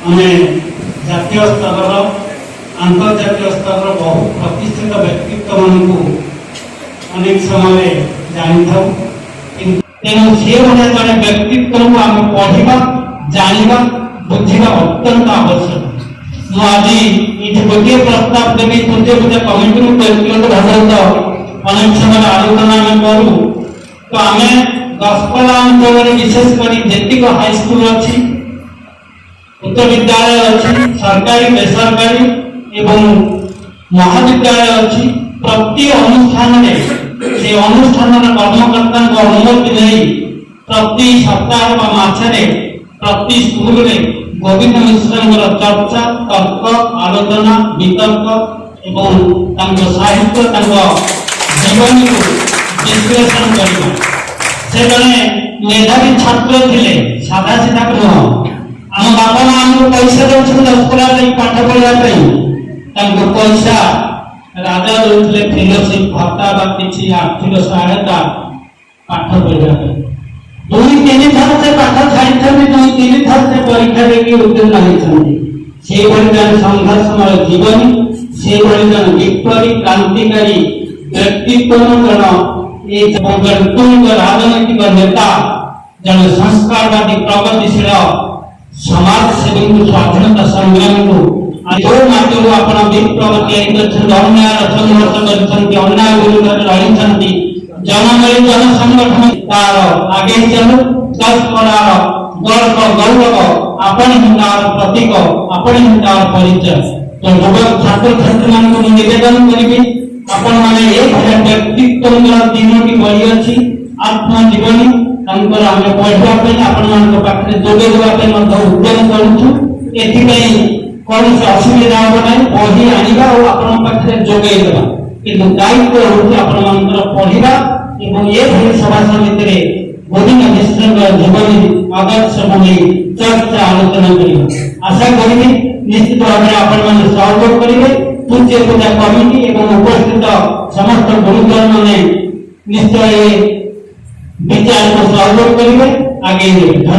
आमे जातीय स्तर अंतर्जातीय स्तर बहु प्रतिष्ठित व्यक्तित्व मानू अनेक समय जानी था तेणु से भाया जड़े व्यक्तित्व को आम पढ़ा जाना बुझा अत्यंत आवश्यक। मुझे ये गोटे प्रस्ताव देवी तृतीय पूजा कमिटी व्यक्तिगत भाव अनेक समय आलोचना करूँ तो आम दशपल्ला अंचल विशेषकर जी हाईस्कल अच्छी उच्च विद्यालय अच्छी सरकारी बेसरकारी एवं महाविद्यालय अच्छी प्रति अनुष्ठान से अनुष्ठान कर्मकर्ता अनुमति नहीं प्रति सप्ताह मासरे प्रति स्कूल रे गोविंद मिश्र चर्चा तर्क आलोचना वितर्क एवं साहित्य जीवन को विश्लेषण करना से जड़े मेधावी छात्र थे साधा सीधा नुह आम बापा माँ पैसा दे दशपल्ला पाठ पढ़ाई पैसा राजा दौले फेलोशिप भत्ता किसी आर्थिक सहायता पाठ पढ़ा दुई तीन थर से पाठ छाड़ी दुई तीन थर से परीक्षा देकी उत्तीर्ण होती संघर्षमय जीवनी से विप्लवी क्रांतिकारी व्यक्तित्व जन राजनैतिक नेता जन संस्कारवादी प्रगतिशील समाज सेवी स्वाधीनता संग्राम को जो माध्यम आपण विप्लव अन्याय संघर्ष अन्याय विरुद्ध लड़ी जनमय जन संगठन तार आगे चलू दशपल्लार गर्व गौरव आपण ही तार प्रतीक आपण ही तार परिचय। तो युवक छात्र छात्री मान निवेदन करी आपण माने एक व्यक्तित्व तीनोटी बड़ी अच्छी आत्मजीवनी आम पढ़ापी आपण मान पाखे जोगे देवाई उद्यम करूँ एथि कौन से असुविधा हम ना बही आनिबा और आपण पाखे जोगे देबा किंतु दायित्व होछि आपण मानकर पढ़िबा एवं ये भली सभा समिति रे गोविंद मिश्र जीवनी आदर्श बनी चर्चा आलोचना करिबा आशा करिबी निश्चित भाव में आपण माने सहयोग करिवे पूज्य पूजा कमिटी एवं उपस्थित समस्त गुरुजन माने निश्चय विचार को सहयोग करिवे आगे